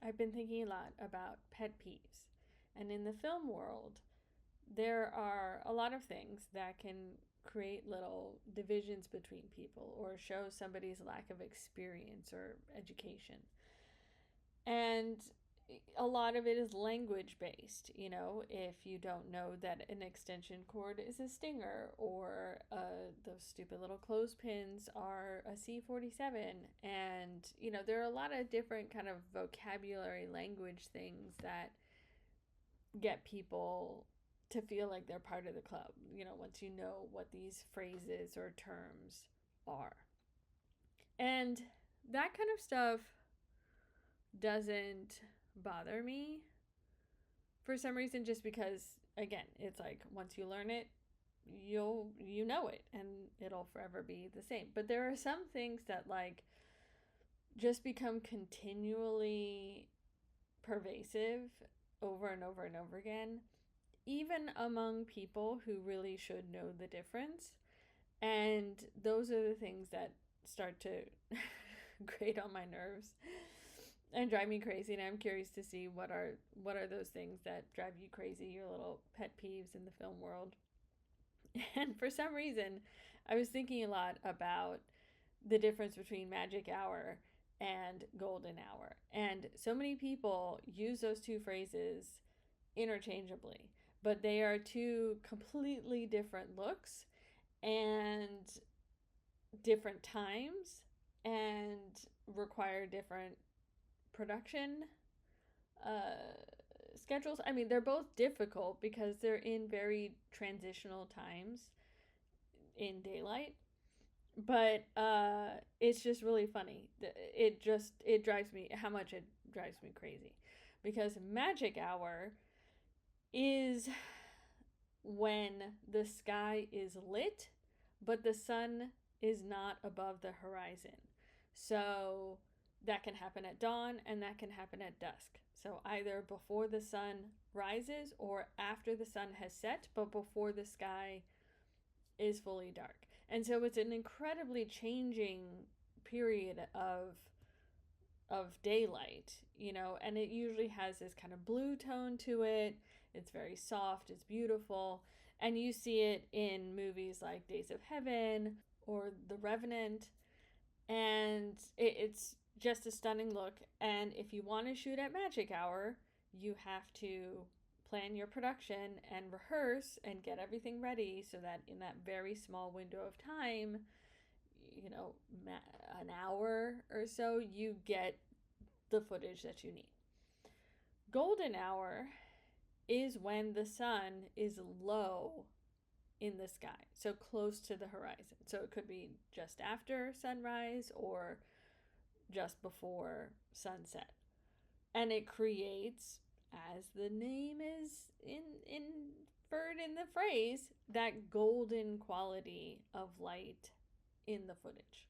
I've been thinking a lot about pet peeves. And in the film world, there are a lot of things that can create little divisions between people or show somebody's lack of experience or education. And a lot of it is language based. If you don't know that an extension cord is a stinger, or those stupid little clothespins are a C-47. And there are a lot of different kind of vocabulary language things that get people to feel like they're part of the club, once you know what these phrases or terms are. And that kind of stuff doesn't bother me for some reason, just because, again, it's like once you learn it, you know it, and it'll forever be the same. But there are some things that like just become continually pervasive over and over and over again, even among people who really should know the difference. And those are the things that start to grate on my nerves and drive me crazy. And I'm curious to see what are those things that drive you crazy, your little pet peeves in the film world. And for some reason, I was thinking a lot about the difference between magic hour and golden hour. And so many people use those two phrases interchangeably, but they are two completely different looks and different times and require different production uh, schedules. I mean, they're both difficult because they're in very transitional times in daylight. But it's just really funny. It drives me how much it drives me crazy, because magic hour is when the sky is lit, but the sun is not above the horizon. So that can happen at dawn and that can happen at dusk. So either before the sun rises or after the sun has set, but before the sky is fully dark. And so it's an incredibly changing period of daylight, and it usually has this kind of blue tone to it. It's very soft, it's beautiful. And you see it in movies like Days of Heaven or The Revenant. And it's just a stunning look. And if you want to shoot at magic hour, you have to plan your production and rehearse and get everything ready so that in that very small window of time, an hour or so, you get the footage that you need. Golden hour is when the sun is low in the sky, so close to the horizon. So it could be just after sunrise or just before sunset. And it creates, as the name is inferred in the phrase, that golden quality of light in the footage.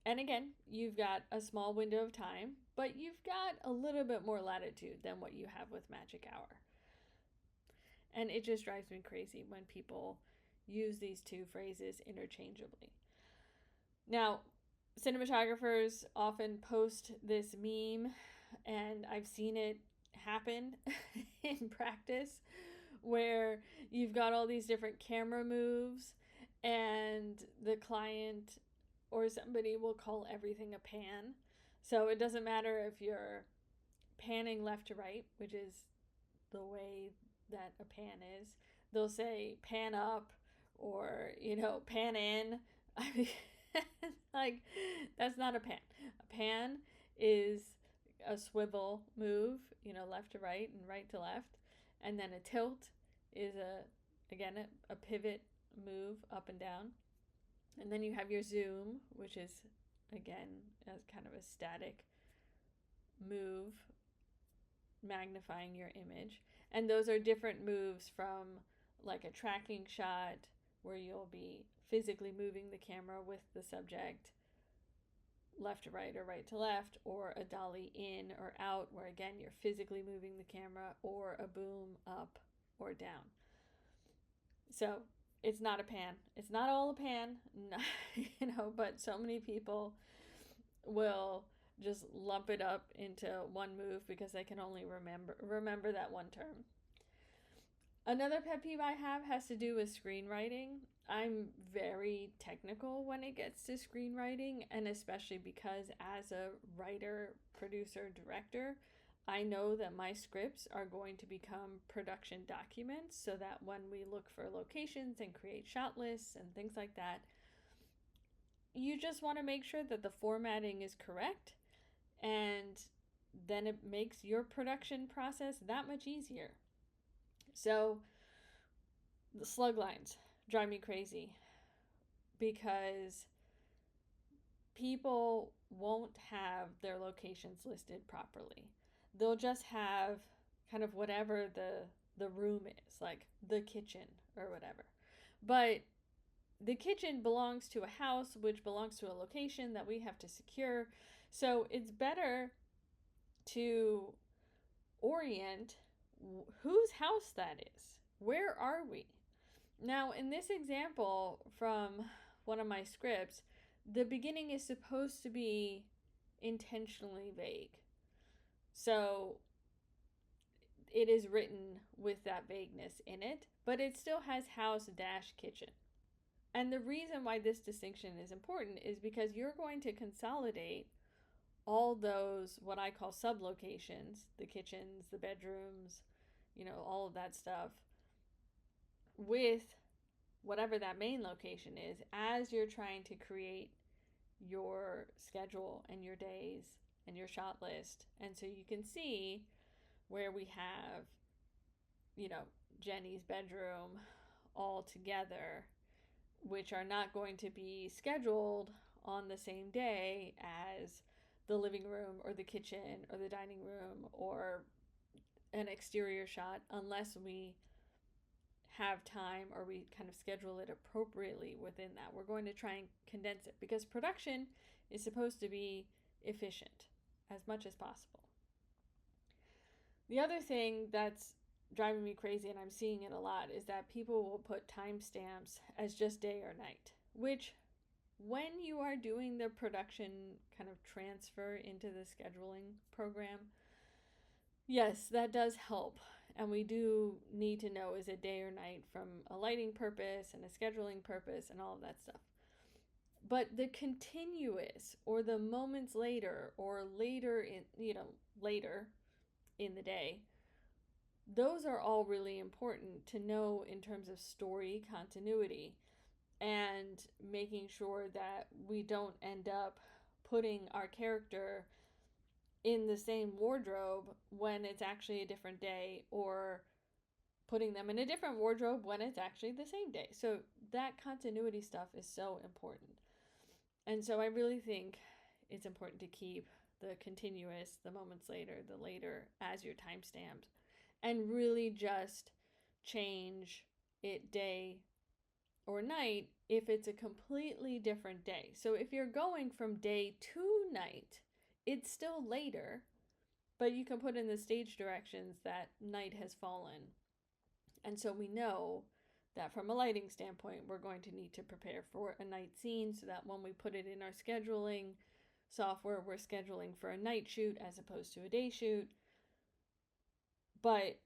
And again, you've got a small window of time, but you've got a little bit more latitude than what you have with magic hour. And it just drives me crazy when people use these two phrases interchangeably. Now, cinematographers often post this meme, and I've seen it happen in practice, where you've got all these different camera moves, and the client or somebody will call everything a pan. So it doesn't matter if you're panning left to right, which is the way that a pan is. They'll say pan up or, pan in. I mean, like, that's not a pan. A pan is a swivel move, left to right and right to left. And then a tilt is a pivot move up and down. And then you have your zoom, which is, again, as kind of a static move, magnifying your image. And those are different moves from like a tracking shot, where you'll be physically moving the camera with the subject left to right or right to left, or a dolly in or out, where again you're physically moving the camera, or a boom up or down. So it's not a pan. It's not all a pan, but so many people will just lump it up into one move because I can only remember that one term. Another pet peeve I have has to do with screenwriting. I'm very technical when it gets to screenwriting, and especially because as a writer, producer, director, I know that my scripts are going to become production documents so that when we look for locations and create shot lists and things like that, you just want to make sure that the formatting is correct, and then it makes your production process that much easier. So the slug lines drive me crazy because people won't have their locations listed properly. They'll just have kind of whatever the room is, like the kitchen or whatever. But the kitchen belongs to a house, which belongs to a location that we have to secure. So it's better to orient whose house that is. Where are we? Now, in this example from one of my scripts, the beginning is supposed to be intentionally vague. So it is written with that vagueness in it, but it still has house dash kitchen. And the reason why this distinction is important is because you're going to consolidate all those, what I call sublocations, the kitchens, the bedrooms, all of that stuff, with whatever that main location is as you're trying to create your schedule and your days and your shot list. And so you can see where we have, Jenny's bedroom all together, which are not going to be scheduled on the same day as the living room or the kitchen or the dining room or an exterior shot, unless we have time or we kind of schedule it appropriately within that. We're going to try and condense it because production is supposed to be efficient as much as possible. The other thing that's driving me crazy, and I'm seeing it a lot, is that people will put timestamps as just day or night, which when you are doing the production kind of transfer into the scheduling program, yes, that does help. And we do need to know, is it day or night, from a lighting purpose and a scheduling purpose and all of that stuff. But the continuous or the moments later or later in the day, those are all really important to know in terms of story continuity and making sure that we don't end up putting our character in the same wardrobe when it's actually a different day, or putting them in a different wardrobe when it's actually the same day. So that continuity stuff is so important. And so I really think it's important to keep the continuous, the moments later, the later as your timestamps, and really just change it day or night if it's a completely different day. So if you're going from day to night, it's still later, but you can put in the stage directions that night has fallen. And so we know that from a lighting standpoint, we're going to need to prepare for a night scene so that when we put it in our scheduling software, we're scheduling for a night shoot as opposed to a day shoot. But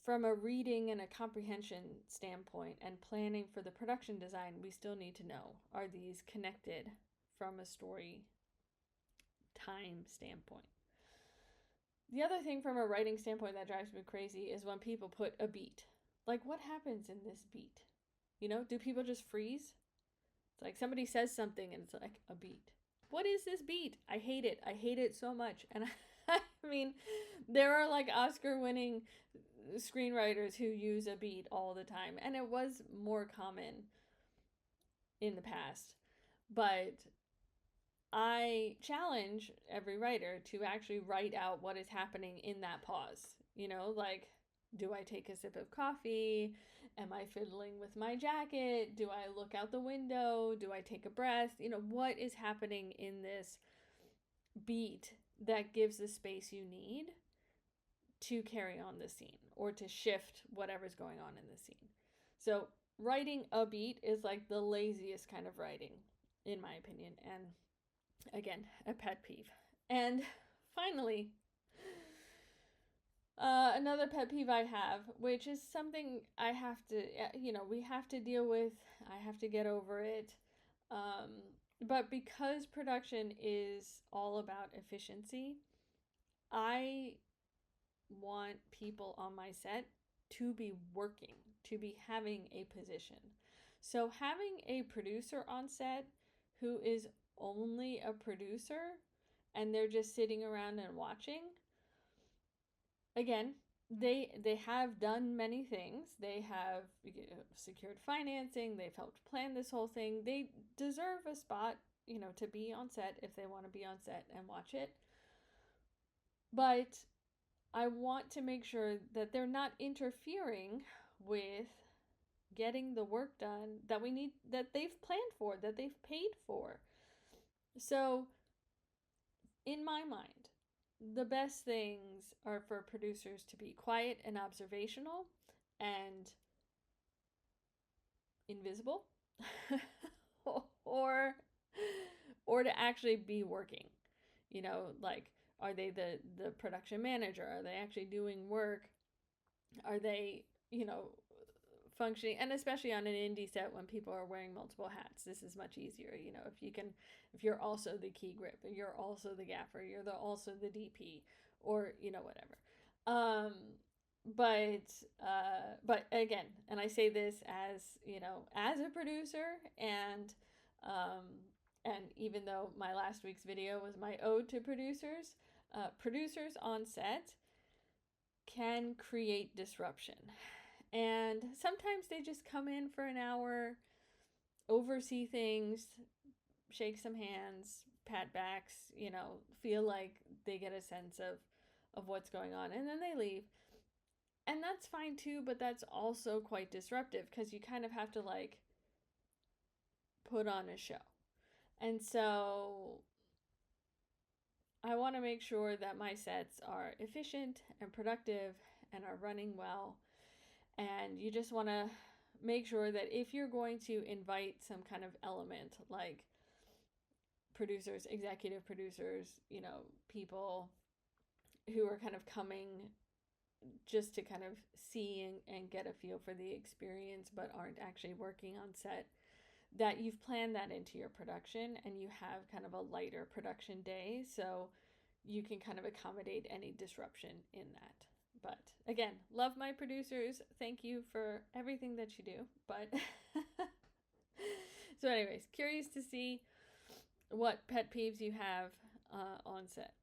from a reading and a comprehension standpoint and planning for the production design, we still need to know, are these connected from a story time standpoint? The other thing from a writing standpoint that drives me crazy is when people put a beat. Like, what happens in this beat? Do people just freeze? It's like somebody says something and it's like a beat. What is this beat? I hate it. I hate it so much. And I mean, there are like Oscar-winning screenwriters who use a beat all the time, and it was more common in the past. But I challenge every writer to actually write out what is happening in that pause. Like, do I take a sip of coffee? Am I fiddling with my jacket? Do I look out the window? Do I take a breath? What is happening in this beat that gives the space you need to carry on the scene or to shift whatever's going on in the scene? So writing a beat is like the laziest kind of writing, in my opinion, and again, a pet peeve. And finally, another pet peeve I have, which is something I have to, we have to deal with. I have to get over it. Um, but because production is all about efficiency, I want people on my set to be working, to be having a position. So having a producer on set who is only a producer and they're just sitting around and watching, again, they have done many things. They have secured financing, they've helped plan this whole thing. They deserve a spot, to be on set if they want to be on set and watch it. But I want to make sure that they're not interfering with getting the work done that we need, that they've planned for, that they've paid for. So, in my mind, the best things are for producers to be quiet and observational and invisible or or to actually be working. Like, are they the production manager? Are they actually doing work? Are they, functioning? And especially on an indie set when people are wearing multiple hats, this is much easier. If you're also the key grip, and you're also the gaffer, you're also the DP, or whatever. But again, and I say this as as a producer, and even though my last week's video was my ode to producers, producers on set can create disruption. And sometimes they just come in for an hour, oversee things, shake some hands, pat backs, feel like they get a sense of what's going on, and then they leave. And that's fine too, but that's also quite disruptive because you kind of have to like put on a show. And so I want to make sure that my sets are efficient and productive and are running well. And you just want to make sure that if you're going to invite some kind of element like producers, executive producers, people who are kind of coming just to kind of see and get a feel for the experience but aren't actually working on set, that you've planned that into your production and you have kind of a lighter production day so you can kind of accommodate any disruption in that. But again, love my producers. Thank you for everything that you do. But so anyways, curious to see what pet peeves you have on set.